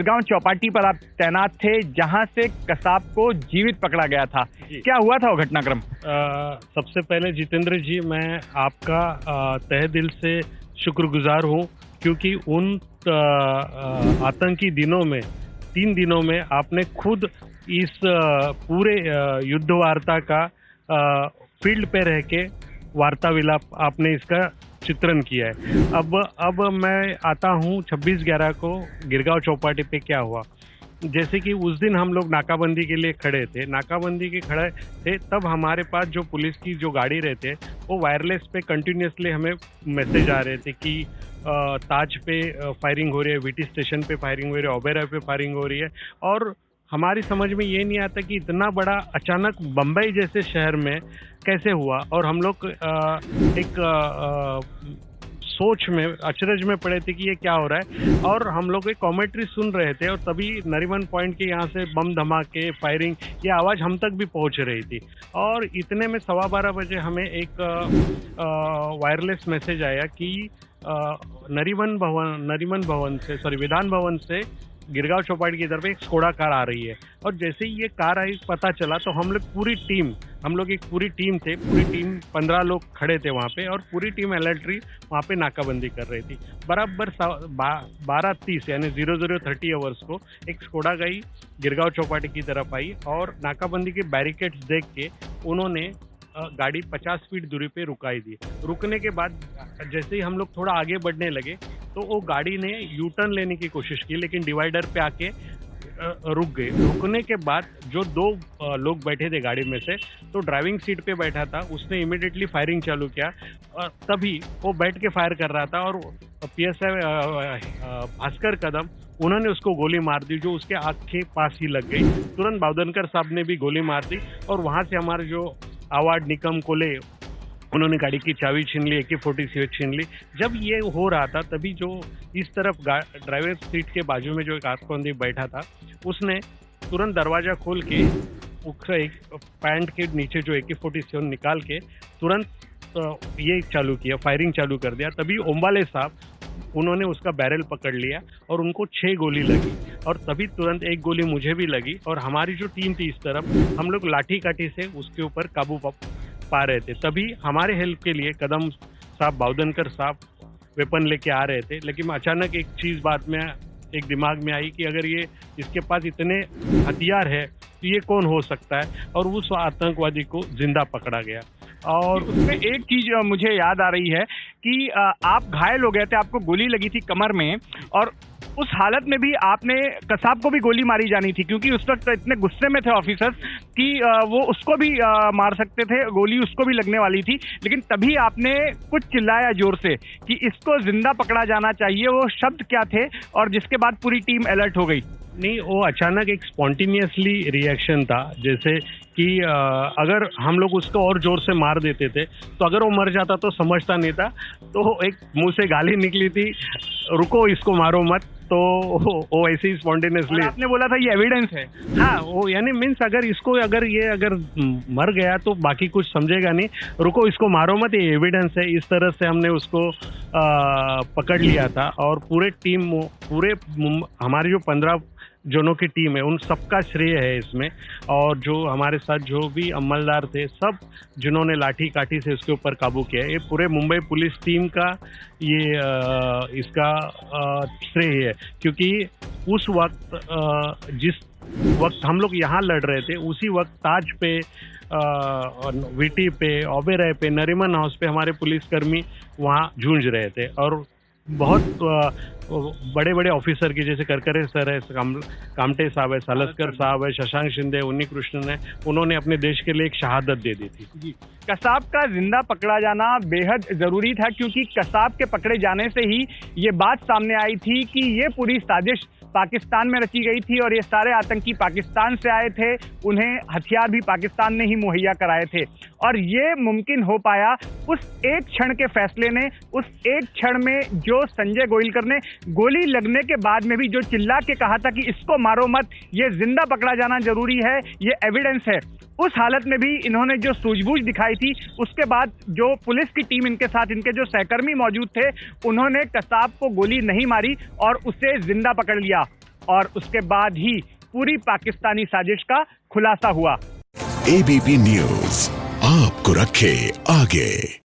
गांव चौपाटी पर आप तैनात थे, जहां से कसाब को जीवित पकड़ा गया था। क्या हुआ था वो घटनाक्रम? सबसे पहले जितेंद्र जी, मैं आपका तहे दिल से शुक्रगुजार हूं, क्योंकि उन आतंकी दिनों में 3 दिनों में आपने खुद इस पूरे युद्ध वार्ता का फील्ड पे रह के वार्ता विलाप आपने इसका चित्रण किया है। अब मैं आता हूँ 26/11 को गिरगांव चौपाटी पे क्या हुआ। जैसे कि उस दिन हम लोग नाकाबंदी के लिए खड़े थे, तब हमारे पास जो पुलिस की जो गाड़ी रहते वो वायरलेस पे कंटिन्यूसली हमें मैसेज आ रहे थे कि ताज पे फायरिंग हो रही है, वीटी स्टेशन पे फायरिंग हो रही है, ओबेरॉय पे फायरिंग हो रही है। और हमारी समझ में ये नहीं आता कि इतना बड़ा अचानक बम्बई जैसे शहर में कैसे हुआ। और हम लोग एक सोच में, अचरज में पड़े थे कि ये क्या हो रहा है। और हम लोग एक कॉमेंट्री सुन रहे थे और तभी नरीमन पॉइंट के यहाँ से बम धमाके, फायरिंग, ये आवाज़ हम तक भी पहुँच रही थी। और इतने में 12:15 बजे हमें एक वायरलेस मैसेज आया कि विधान भवन से गिरगांव चौपाटी की तरफ एक स्कोडा कार आ रही है। और जैसे ही ये कार आई, पता चला तो हम लोग एक पूरी टीम थे, 15 लोग खड़े थे वहाँ पे, और पूरी टीम अलर्ट रही, वहाँ पे नाकाबंदी कर रही थी। बराबर 12:30 यानी 00:30 आवर्स को एक स्कोडा गई, गिरगांव चौपाटी की तरफ आई और नाकाबंदी के बैरिकेड्स देख के उन्होंने गाड़ी 50 फीट दूरी पे रुकाई दी। रुकने के बाद जैसे ही हम लोग थोड़ा आगे बढ़ने लगे तो वो गाड़ी ने यू टर्न लेने की कोशिश की, लेकिन डिवाइडर पे आके रुक गए। रुकने के बाद जो 2 लोग बैठे थे गाड़ी में से, तो ड्राइविंग सीट पे बैठा था, उसने इमीडिएटली फायरिंग चालू किया। और तभी वो बैठ के फायर कर रहा था और PSI भास्कर कदम, उन्होंने उसको गोली मार दी, जो उसके आँख के पास ही लग गई। तुरंत बावधनकर साहब ने भी गोली मार दी और वहाँ से हमारे जो अवार्ड निकम कोले, उन्होंने गाड़ी की चाबी छीन ली, AK-47 छीन ली। जब ये हो रहा था तभी जो इस तरफ ड्राइवर सीट के बाजू में जो एक आतंकवादी बैठा था, उसने तुरंत दरवाजा खोल के एक पैंट के नीचे जो AK-47 निकाल के तुरंत ये चालू किया, फायरिंग चालू कर दिया। तभी ओंबाले साहब, उन्होंने उसका बैरल पकड़ लिया और उनको 6 गोली लगी। और तभी तुरंत एक गोली मुझे भी लगी और हमारी जो टीम थी इस तरफ, हम लोग लाठी काठी से उसके ऊपर काबू पा रहे थे। तभी हमारे हेल्प के लिए कदम साहब, बावधनकर साहब वेपन लेके आ रहे थे। लेकिन अचानक एक चीज़ बाद में एक दिमाग में आई कि अगर इसके पास इतने हथियार है तो ये कौन हो सकता है, और उस आतंकवादी को जिंदा पकड़ा गया। और उसमें एक चीज मुझे याद आ रही है कि आप घायल हो गए थे, आपको गोली लगी थी कमर में, और उस हालत में भी आपने कसाब को भी गोली मारी जानी थी, क्योंकि उस वक्त इतने गुस्से में थे ऑफिसर्स कि वो उसको भी मार सकते थे, गोली उसको भी लगने वाली थी। लेकिन तभी आपने कुछ चिल्लाया जोर से कि इसको जिंदा पकड़ा जाना चाहिए। वो शब्द क्या थे और जिसके बाद पूरी टीम अलर्ट हो गई? नहीं, वो अचानक एक स्पॉन्टेनियसली रिएक्शन था। जैसे कि अगर हम लोग उसको और जोर से मार देते थे तो अगर वो मर जाता तो समझता नहीं था। तो एक मुंह से गाली निकली थी, रुको इसको मारो मत, तो वो ऐसे ही स्पॉन्टेनियसली आपने बोला था ये एविडेंस है। हाँ, वो यानी मीन्स अगर मर गया तो बाकी कुछ समझेगा नहीं, रुको इसको मारो मत, ये एविडेंस है। इस तरह से हमने उसको पकड़ लिया था। और पूरे हमारे जो 15 जनों की टीम है, उन सबका श्रेय है इसमें। और जो हमारे साथ जो भी अमलदार थे, सब जिन्होंने लाठी काठी से उसके ऊपर काबू किया, ये पूरे मुंबई पुलिस टीम का इसका श्रेय है। क्योंकि उस वक्त जिस वक्त हम लोग यहाँ लड़ रहे थे, उसी वक्त ताज पे, वीटी पे, ओबेरॉय पे, नरीमन हाउस पे हमारे पुलिसकर्मी वहाँ जूझ रहे थे। और बहुत बड़े बड़े ऑफिसर की, जैसे करकरे सर है, कामटे साहब है, सालस्कर साहब है, शशांक शिंदे, उन्नी कृष्णन है, उन्होंने अपने देश के लिए एक शहादत दे दी थी। कसाब का जिंदा पकड़ा जाना बेहद जरूरी था, क्योंकि कसाब के पकड़े जाने से ही ये बात सामने आई थी कि ये पूरी साजिश पाकिस्तान में रची गई थी और ये सारे आतंकी पाकिस्तान से आए थे, उन्हें हथियार भी पाकिस्तान ने ही मुहैया कराए थे। और ये मुमकिन हो पाया उस एक क्षण के फैसले ने, उस एक क्षण में जो संजय गोयलकर ने गोली लगने के बाद में भी जो चिल्ला के कहा था कि इसको मारो मत, ये जिंदा पकड़ा जाना जरूरी है, ये एविडेंस है। उस हालत में भी इन्होंने जो सूझबूझ दिखाई थी, उसके बाद जो पुलिस की टीम इनके साथ, इनके जो सहकर्मी मौजूद थे, उन्होंने कसाब को गोली नहीं मारी और उसे जिंदा पकड़ लिया। और उसके बाद ही पूरी पाकिस्तानी साजिश का खुलासा हुआ। एबीपी न्यूज आपको रखे आगे।